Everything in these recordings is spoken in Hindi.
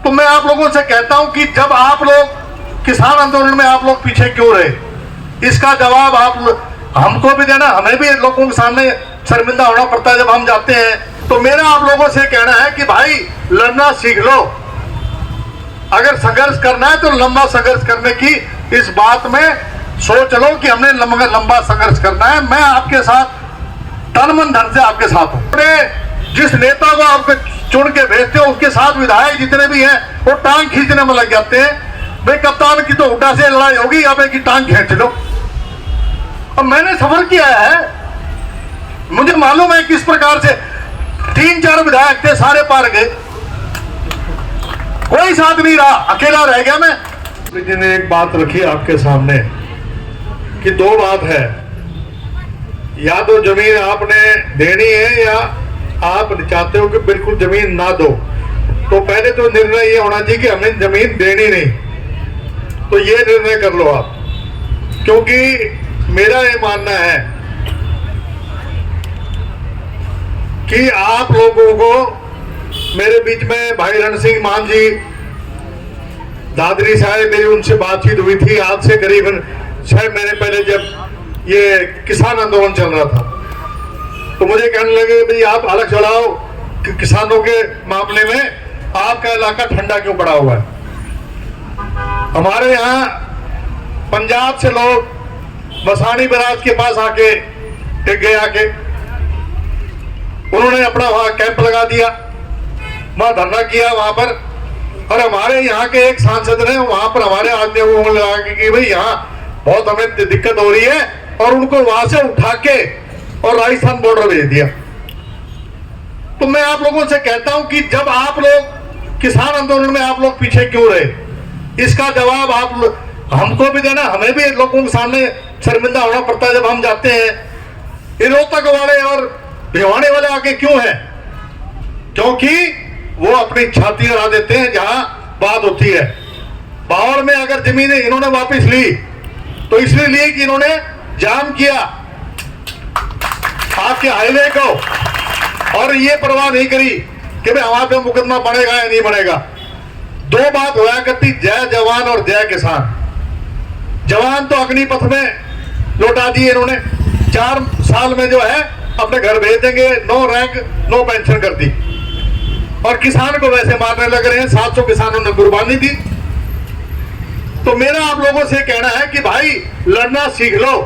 तो मैं आप लोगों से कहता हूं कि जब आप लोग किसान आंदोलन में आप लोग पीछे क्यों रहे, इसका जवाब हमको भी देना। हमें भी लोगों के सामने शर्मिंदा होना पड़ता है जब हम जाते हैं। तो मेरा आप लोगों से कहना है कि भाई लड़ना सीख लो। अगर संघर्ष करना है तो लंबा संघर्ष करने की इस बात में सोच लो कि हमने लंबा संघर्ष करना है। मैं आपके साथ तन मन धन से आपके साथ हूं। जिस नेता को आप चुन के भेजते हो उसके साथ विधायक जितने भी हैं वो टांग खींचने में लग जाते हैं। भाई कप्तान की तो हुड्डा से लड़ाई होगी, अब एक की टांग खींच लो। अब मैंने सफर किया है, मुझे मालूम है किस प्रकार से 3-4 विधायक थे, सारे पार गए, कोई साथ नहीं रहा, अकेला रह गया मैं। जी ने एक बात रखी आपके सामने कि 2 बात है, या तो जमीन आपने देनी है या आप चाहते हो कि बिल्कुल जमीन ना दो। तो पहले तो निर्णय ये होना चाहिए कि हमें जमीन देनी नहीं, तो ये निर्णय कर लो आप। क्योंकि मेरा ये मानना है कि आप लोगों को, मेरे बीच में भाई रण सिंह मान जी दादरी साहब, मेरी उनसे बातचीत हुई थी आज से करीबन 6 महीने पहले, जब ये किसान आंदोलन चल रहा था। तो मुझे कहने लगे भाई आप अलग चलाओ कि किसानों के मामले में आपका इलाका ठंडा क्यों पड़ा हुआ है। हमारे यहाँ पंजाब से लोग मसानी बराज के पास आके टिक गए, आके उन्होंने अपना वहां कैंप लगा दिया, वहां धरना किया वहां पर। और हमारे यहाँ के एक सांसद ने वहां पर हमारे आदमियों को लगा कि भाई यहाँ बहुत हमें दिक्कत हो रही है, और उनको वहां से उठा के और राजस्थान बॉर्डर भेज दिया। तो मैं आप लोगों से कहता हूं कि जब आप लोग किसान आंदोलन में आप लोग पीछे क्यों रहे, इसका जवाब हमको भी देना। हमें भी लोगों के सामने शर्मिंदा होना पड़ता है जब हम जाते हैं। ये रोहतक वाले और भिवानी वाले आके क्यों हैं? क्योंकि वो अपनी छाती अड़ा देते हैं जहां बात होती है। बावड़ में अगर जमीनें इन्होंने वापस ली तो इसलिए ली कि इन्होंने जाम किया आपके हाईवे को, और ये परवाह नहीं करी कि भाई हमारे पे मुकदमा बनेगा या नहीं बनेगा। 2 बात होया करती, जय जवान और जय किसान। जवान तो अग्निपथ में लौटा दिए इन्होंने, 4 साल में जो है अपने घर भेज देंगे, नो रैंक नो पेंशन कर दी। और किसान को वैसे मारने लग रहे हैं, 700 किसानों ने कुर्बानी दी। तो मेरा आप लोगों से कहना है कि भाई लड़ना सीख लो।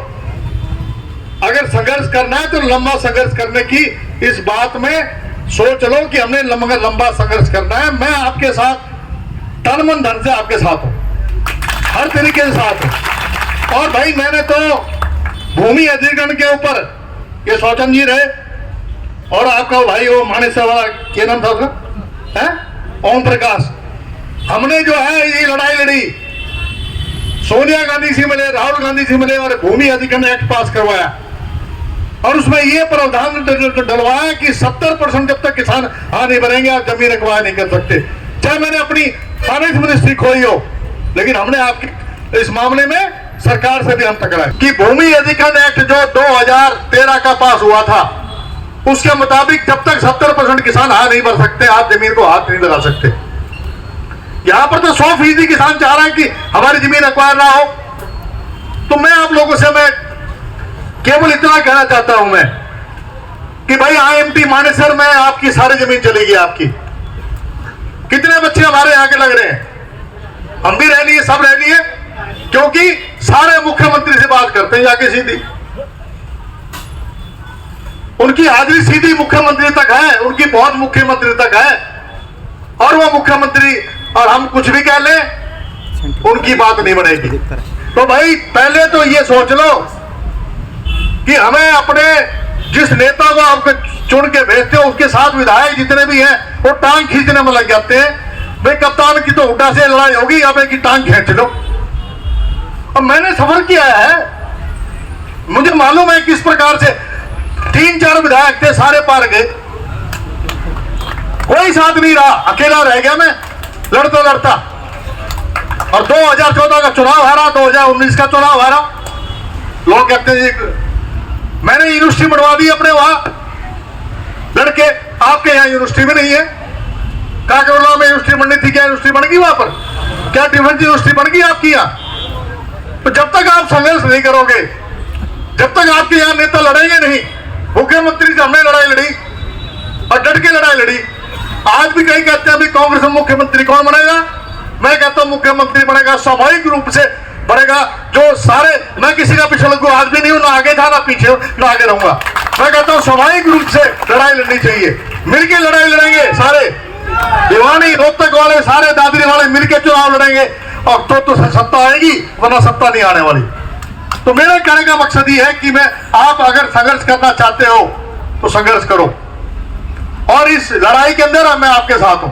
अगर संघर्ष करना है तो लंबा संघर्ष करने की इस बात में सोच लो कि हमने लंबा संघर्ष करना है। मैं आपके साथ तन मन धन से आपके साथ हूं, हर तरीके से साथ हूं। और भाई मैंने तो भूमि अधिग्रहण के ऊपर ये सोचन जी रहे, और आपका भाई वो मानेसर वाला क्या नाम था उसका, है ओम प्रकाश, हमने जो है ये लड़ाई लड़ी, सोनिया गांधी से मिले, राहुल गांधी से मिले, और भूमि अधिग्रहण एक्ट पास करवाया। और उसमें यह प्रावधान डलवाया कि 70% जब तक किसान नहीं बनेंगे आप जमीन एक्वायर नहीं कर सकते। चाहे मैंने अपनी फाइनेंस मिनिस्ट्री खोई हो, लेकिन हमने आपके इस मामले में सरकार से भी हम टकराए कि भूमि अधिग्रहण एक्ट जो 2013 का पास हुआ था, उसके मुताबिक जब तक 70% किसान नहीं भर सकते आप जमीन को हाथ नहीं लगा सकते। यहां पर तो 100% किसान चाह रहे हैं कि हमारी जमीन एक्वायर ना हो। तो मैं आप लोगों से मैं केवल इतना कहना चाहता हूं मैं कि भाई IMT मानेसर में आपकी सारी जमीन चलेगी आपकी। कितने बच्चे हमारे यहाँ के लग रहे हैं, हम भी रह लिए, सब रह लिए, क्योंकि सारे मुख्यमंत्री से बात करते हैं जाके सीधी। उनकी हाजिरी सीधी मुख्यमंत्री तक है, उनकी पहुंच मुख्यमंत्री तक है, और वो मुख्यमंत्री और हम कुछ भी कह लें उनकी बात नहीं बनेगी। तो भाई पहले तो ये सोच लो कि हमें अपने जिस नेता को आप चुन के भेजते हो उसके साथ विधायक जितने भी हैं वो टांग खींचने में लग जाते हैं। भाई कप्तान की तो हुड्डा से लड़ाई होगी, अब एक की टांग खींच लो। अब मैंने सफर किया है, मुझे मालूम है किस प्रकार से 3-4 विधायक थे, सारे पार गए, कोई साथ नहीं रहा, अकेला रह गया मैं लड़ता लड़ता। और 2014 का चुनाव हारा, 2019 का चुनाव हारा। लोग कहते हैं जी मैंने यूनिवर्सिटी बनवा दी अपने वहां लड़के, आपके यहां यूनिवर्सिटी में नहीं है। काकोला में यूनिवर्सिटी बननी थी, क्या यूनिवर्सिटी बन गई वहां पर? क्या डिफेंस यूनिवर्सिटी बन गई आपकी यहाँ? तो जब तक आप संघर्ष नहीं करोगे, जब तक आपके यहाँ नेता लड़ेंगे नहीं, मुख्यमंत्री से हमने लड़ाई लड़ी और डट के लड़ाई लड़ी। आज भी कई कहते हैं अभी कांग्रेस में मुख्यमंत्री कौन बनेगा? मैं कहता हूं मुख्यमंत्री बनेगा सामूहिक रूप से बनेगा, जो सारे, मैं किसी का पीछे लगू आज भी नहीं हूं, ना आगे था ना पीछे, ना आगे रहूंगा। मैं कहता हूं सामूहिक रूप से लड़ाई लड़नी चाहिए, मिलकर लड़ाई लड़ेंगे सारे, भिवानी रोहतक वाले सारे दादरी वाले मिलकर चुनाव लड़ेंगे और तो सत्ता आएगी, वरना सत्ता नहीं आने वाली। तो मेरे कहने का मकसद ये है कि मैं, आप अगर संघर्ष करना चाहते हो तो संघर्ष करो और इस लड़ाई के अंदर मैं आपके साथ हूं।